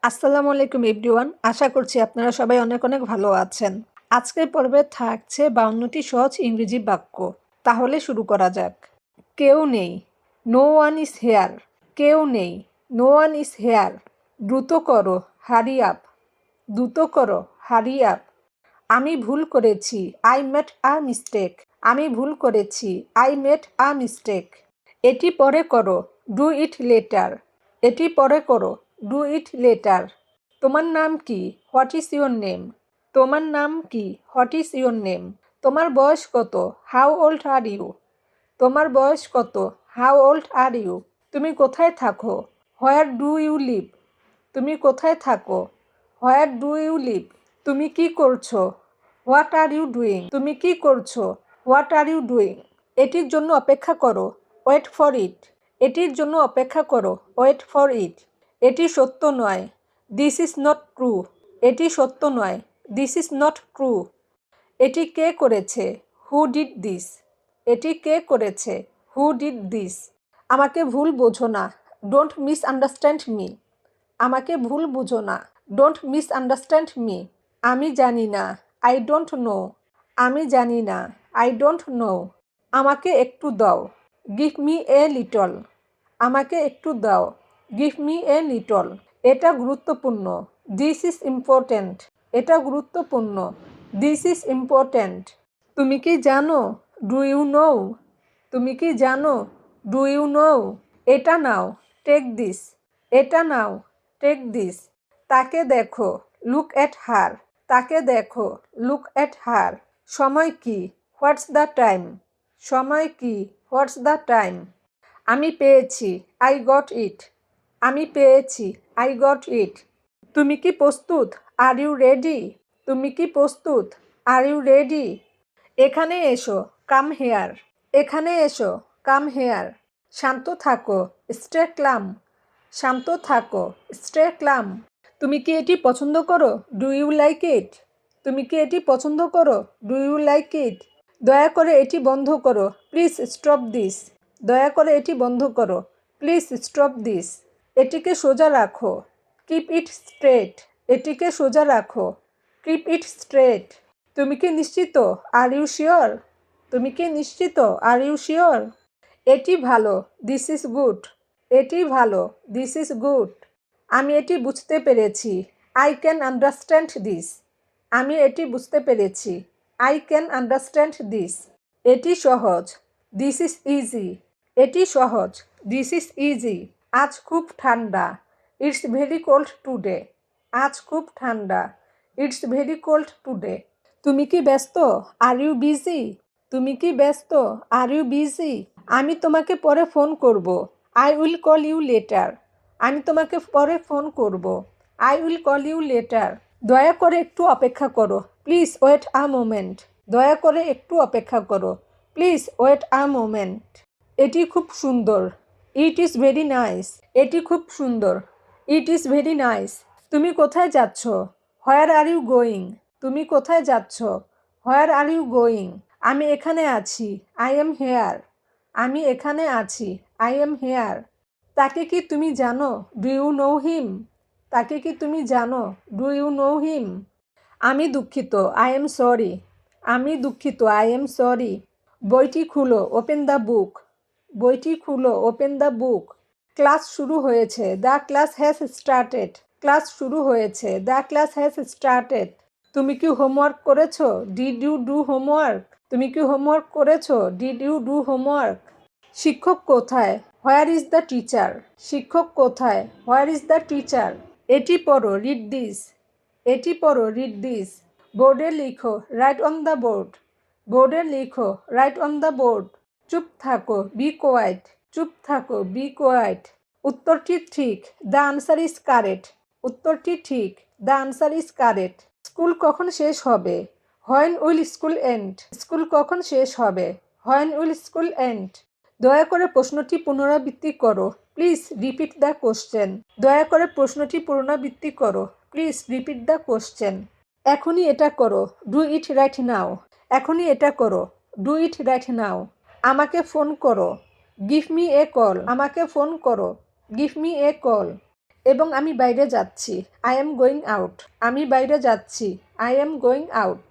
আসসালামু আলাইকুম এভরিওয়ান। আশা করছি আপনারা সবাই অনেক অনেক ভালো আছেন। আজকের পর্বে থাকছে 52টি সহজ ইংরেজি বাক্য। তাহলে শুরু করা যাক। কেউ নেই, নো ওয়ান ইজ হেয়ার। কেউ নেই, নো ওয়ান ইজ হেয়ার। দ্রুত করো, হারি আপ। দ্রুত করো, হারি আপ। আমি ভুল করেছি, আই মেড আ মিস্টেক। আমি ভুল করেছি, আই মেড আ মিস্টেক। এটি পরে করো, ডু ইট লেটার। এটি পরে করো, ডু ইট লেটার। তোমার নাম কি, হোয়াট ইজ ইউর নেম। তোমার নাম কি, হোয়াট ইজ ইউর নেম। তোমার বয়স কত, হাউ ওল্ড আর ইউ। তোমার বয়স কত, হাউ ওল্ড আর ইউ। তুমি কোথায় থাকো, হোয়ার ডু ইউ লিভ। তুমি কোথায় থাকো, হোয়ার ডু ইউ লিভ। তুমি কি করছো, হোয়াট আর ইউ ডুইং। তুমি কি করছো, হোয়াট আর ইউ ডুইং। এটির জন্য অপেক্ষা করো, ওয়েট ফর ইট। এটির জন্য অপেক্ষা করো, ওয়েট ফর ইট। এটি সত্য নয়, দিস ইজ নট ট্রু। এটি সত্য নয়, দিস ইজ নট ট্রু। এটি কে করেছে, হু ডিড দিস। এটি কে করেছে, হু ডিড দিস। আমাকে ভুল বোঝো না, ডোন্ট মিস আন্ডারস্ট্যান্ড মি। আমাকে ভুল বুঝো না, ডোন্ট মিস আন্ডারস্ট্যান্ড মি। আমি জানি না, আই ডোন্ট নো। আমি জানি না, আই ডোন্ট নো। আমাকে একটু দাও, গিভ মি এ লিটল। আমাকে একটু দাও, গিভ মি এ লিটল। এটা গুরুত্বপূর্ণ, দিস ইজ ইম্পর্ট্যান্ট। এটা গুরুত্বপূর্ণ, দিস ইজ ইম্পর্ট্যান্ট। তুমি কি জানো, ডু ইউ নো। তুমি কি জানো, ডু ইউ নো। এটা নাও, টেক দিস। এটা নাও, টেক দিস। তাকে দেখো, লুক অ্যাট হার। তাকে দেখো, লুক অ্যাট হার। সময় কি, হোয়াটস দ্য টাইম। সময় কি, হোয়াটস দ্য টাইম। আমি পেয়েছি, আই গট ইট। আমি পেয়েছি, আই গট ইট। তুমি কি প্রস্তুত, আর ইউ রেডি। তুমি কি প্রস্তুত, আর ইউ রেডি। এখানে এসো, কাম হেয়ার। এখানে এসো, কাম হেয়ার। শান্ত থাকো, স্টে ক্লাম। শান্ত থাকো, স্টে ক্লাম। তুমি কি এটি পছন্দ করো, ডু ইউ লাইক ইট। তুমি কি এটি পছন্দ করো, ডু ইউ লাইক ইট। দয়া করে এটি বন্ধ করো, প্লিজ স্টপ দিস। দয়া করে এটি বন্ধ করো, প্লিজ স্টপ দিস। এটিকে সোজা রাখো, কিপ ইট স্ট্রেট। এটিকে সোজা রাখো, কিপ ইট স্ট্রেট। তুমি কি নিশ্চিত, আর ইউ শিওর। তুমি কি নিশ্চিত, আর ইউ শিওর। এটি ভালো, দিস ইজ গুড। এটি ভালো, দিস ইজ গুড। আমি এটি বুঝতে পেরেছি, আই ক্যান আন্ডারস্ট্যান্ড দিস। আমি এটি বুঝতে পেরেছি, আই ক্যান আন্ডারস্ট্যান্ড দিস। এটি সহজ, দিস ইজ ইজি। এটি সহজ, দিস ইজ ইজি। আজ খুব ঠান্ডা, ইটস ভেরি কোল্ড টুডে। আজ খুব ঠান্ডা, ইটস ভেরি কোল্ড টুডে। তুমি কি ব্যস্ত, আর ইউ বিজি। তুমি কি ব্যস্ত, আর ইউ বিজি। আমি তোমাকে পরে ফোন করব, I will call you later. আমি তোমাকে পরে ফোন করব, I will call you later. দয়া করে একটু অপেক্ষা করো, প্লিজ ওয়েট আ মোমেন্ট। দয়া করে একটু অপেক্ষা করো, প্লিজ ওয়েট আ মোমেন্ট। এটি খুব সুন্দর, ইট ইজ ভেরি নাইস। এটি খুব সুন্দর, ইট ইজ ভেরি নাইস। তুমি কোথায় যাচ্ছ, হোয়ার আর ইউ গোয়িং। তুমি কোথায় যাচ্ছ, হোয়ার আর ইউ গোয়িং। আমি এখানে আছি, আই এম হেয়ার। আমি এখানে আছি, আই এম হেয়ার। তাকে কি তুমি জানো, ডু ইউ নো হিম। তাকে কি তুমি জানো, ডু ইউ নো হিম। আমি দুঃখিত, আই এম সরি। আমি দুঃখিত, আই এম সরি। বইটি খুলো, ওপেন দ্য বুক। বইটি খুলো, ওপেন দ্য বুক। ক্লাস শুরু হয়েছে, the class has started. Class শুরু হয়েছে, দ্য ক্লাস হ্যাজ স্টার্টেড। তুমি কি হোমওয়ার্ক করেছো, ডিড ইউ ডু হোমওয়ার্ক। তুমি কি হোমওয়ার্ক করেছো, ডিড ইউ ডু হোমওয়ার্ক। শিক্ষক কোথায়, হোয়ার ইজ দ্য টিচার। শিক্ষক কোথায়, হোয়ার ইজ দ্য টিচার। এটি পড়ো, রিড দিস। এটি পড়ো, রিড দিস। বোর্ডে লিখো, রাইট অন দ্য বোর্ড। বোর্ডে লিখো, রাইট অন দ্য বোর্ড। চুপ থাকো, বি কোয়াইট। চুপ থাকো, বি কোয়াইট। উত্তরটি ঠিক, দ্য আনসার ইজ কারেক্ট। উত্তরটি ঠিক, the answer is correct. School কখন শেষ হবে, when will school end. School কখন শেষ হবে, হোয়েন উইল স্কুল এন্ড। দয়া করে প্রশ্নটি পুনরাবৃত্তি করো, প্লিজ রিপিট দ্য কোশ্চেন। দয়া করে প্রশ্নটি পুনরাবৃত্তি করো, প্লিজ রিপিট দ্য কোশ্চেন। এখনই এটা করো, ডু ইট রাইট নাও। এখনই এটা করো, ডু ইট রাইট নাও। আমাকে ফোন করো, গিভ মি এ কল। আমাকে ফোন করো, গিভ মি এ কল। এবং আমি বাইরে যাচ্ছি। I am going out. আমি বাইরে যাচ্ছি। I am going out.